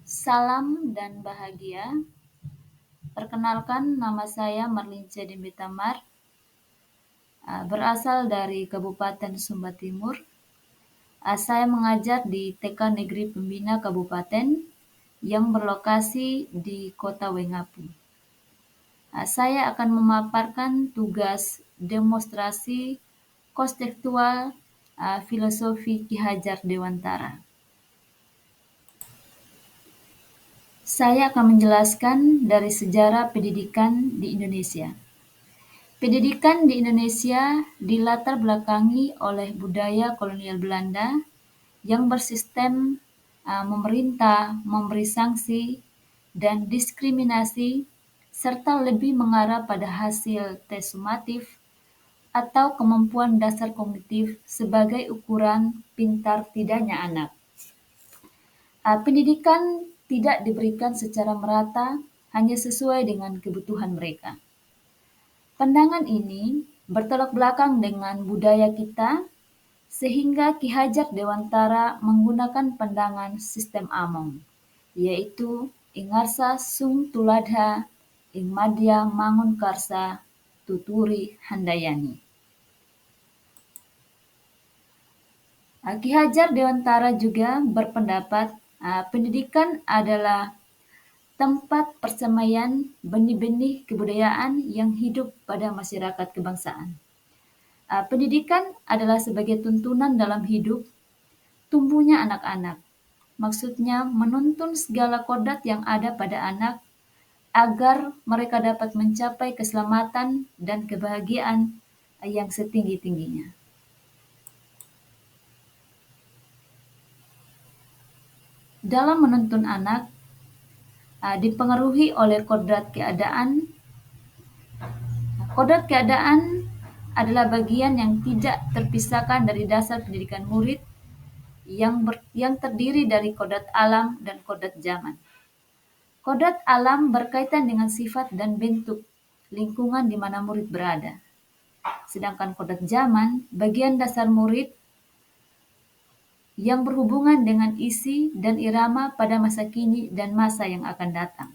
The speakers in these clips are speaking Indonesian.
Salam dan bahagia. Perkenalkan, nama saya Marlince Dimbi Tamar, berasal dari Kabupaten Sumba Timur. Saya mengajar di TK Negeri Pembina Kabupaten yang berlokasi di Kota Wengapu. Saya akan memaparkan tugas demonstrasi konstekstual filosofi Ki Hajar Dewantara. Saya akan menjelaskan dari sejarah pendidikan di Indonesia. Pendidikan di Indonesia dilatar belakangi oleh budaya kolonial Belanda yang bersistem memerintah, memberi sanksi, dan diskriminasi, serta lebih mengarah pada hasil tes sumatif atau kemampuan dasar kognitif sebagai ukuran pintar tidaknya anak. Pendidikan tidak diberikan secara merata, hanya sesuai dengan kebutuhan mereka. Pandangan ini bertolak belakang dengan budaya kita, sehingga Ki Hajar Dewantara menggunakan pandangan sistem Among, yaitu Ingarsa Sung Tuladha, Ing Madya Mangun Karsa, Tuturi Handayani. Ki Hajar Dewantara juga berpendapat pendidikan adalah tempat persemaian benih-benih kebudayaan yang hidup pada masyarakat kebangsaan. Pendidikan adalah sebagai tuntunan dalam hidup tumbuhnya anak-anak. Maksudnya menuntun segala kodrat yang ada pada anak agar mereka dapat mencapai keselamatan dan kebahagiaan yang setinggi-tingginya. Dalam menuntun anak, dipengaruhi oleh kodrat keadaan. Kodrat keadaan adalah bagian yang tidak terpisahkan dari dasar pendidikan murid yang terdiri dari kodrat alam dan kodrat zaman. Kodrat alam berkaitan dengan sifat dan bentuk lingkungan di mana murid berada. Sedangkan kodrat zaman bagian dasar murid yang berhubungan dengan isi dan irama pada masa kini dan masa yang akan datang.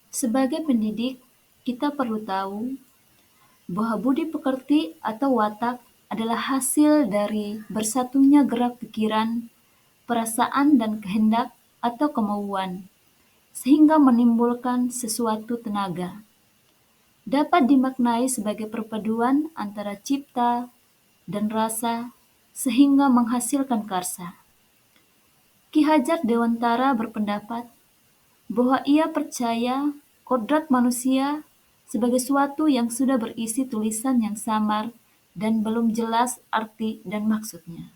Sebagai pendidik, kita perlu tahu bahwa budi pekerti atau watak adalah hasil dari bersatunya gerak pikiran, perasaan dan kehendak atau kemauan, sehingga menimbulkan sesuatu tenaga. Dapat dimaknai sebagai perpaduan antara cipta dan rasa, sehingga menghasilkan karsa. Ki Hajar Dewantara berpendapat bahwa ia percaya kodrat manusia sebagai suatu yang sudah berisi tulisan yang samar dan belum jelas arti dan maksudnya.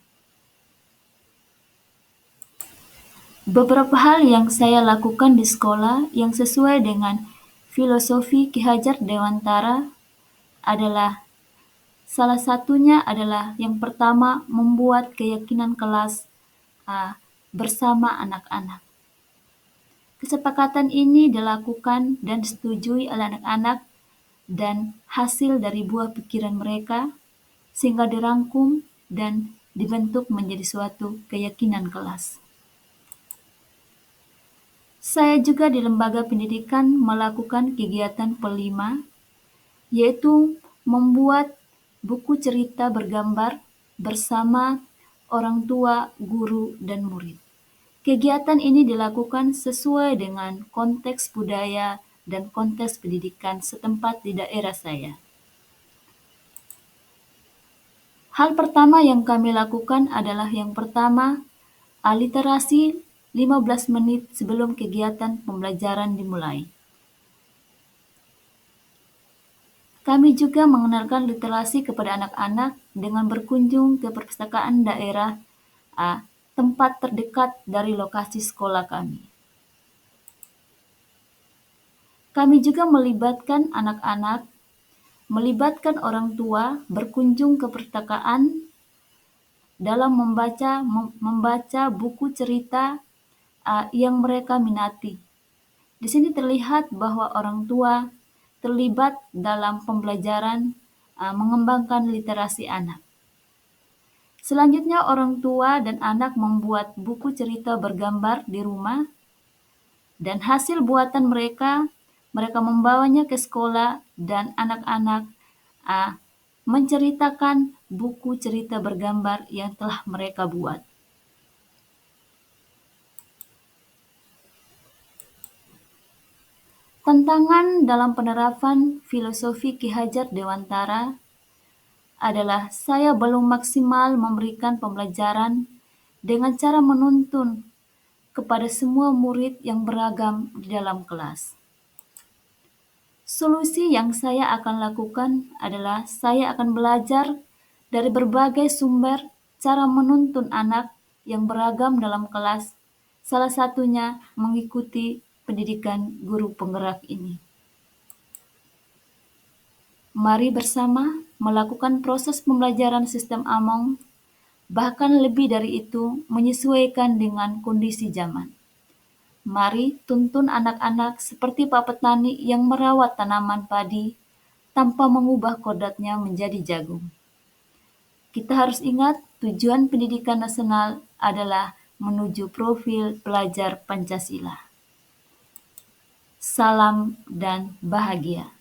Beberapa hal yang saya lakukan di sekolah yang sesuai dengan filosofi Ki Hajar Dewantara adalah salah satunya adalah yang pertama membuat keyakinan kelas bersama anak-anak. Kesepakatan ini dilakukan dan disetujui oleh anak-anak dan hasil dari buah pikiran mereka sehingga dirangkum dan dibentuk menjadi suatu keyakinan kelas. Saya juga di lembaga pendidikan melakukan kegiatan pelima, yaitu membuat buku cerita bergambar bersama orang tua, guru, dan murid. Kegiatan ini dilakukan sesuai dengan konteks budaya dan konteks pendidikan setempat di daerah saya. Hal pertama yang kami lakukan adalah yang pertama, literasi 15 menit sebelum kegiatan pembelajaran dimulai. Kami juga mengenalkan literasi kepada anak-anak dengan berkunjung ke perpustakaan daerah tempat terdekat dari lokasi sekolah kami. Kami juga melibatkan anak-anak, melibatkan orang tua berkunjung ke perpustakaan dalam membaca buku cerita yang mereka minati. Di sini terlihat bahwa orang tua terlibat dalam pembelajaran mengembangkan literasi anak. Selanjutnya orang tua dan anak membuat buku cerita bergambar di rumah Dan hasil buatan mereka, mereka membawanya ke sekolah dan anak-anak menceritakan buku cerita bergambar yang telah mereka buat. Tantangan dalam penerapan filosofi Ki Hajar Dewantara adalah saya belum maksimal memberikan pembelajaran dengan cara menuntun kepada semua murid yang beragam di dalam kelas. Solusi yang saya akan lakukan adalah saya akan belajar dari berbagai sumber cara menuntun anak yang beragam dalam kelas, salah satunya mengikuti pendidikan guru penggerak ini. Mari bersama melakukan proses pembelajaran sistem Among, bahkan lebih dari itu menyesuaikan dengan kondisi zaman. Mari tuntun anak-anak seperti Pak Petani yang merawat tanaman padi tanpa mengubah kodratnya menjadi jagung. Kita harus ingat tujuan pendidikan nasional adalah menuju profil pelajar Pancasila. Salam dan bahagia.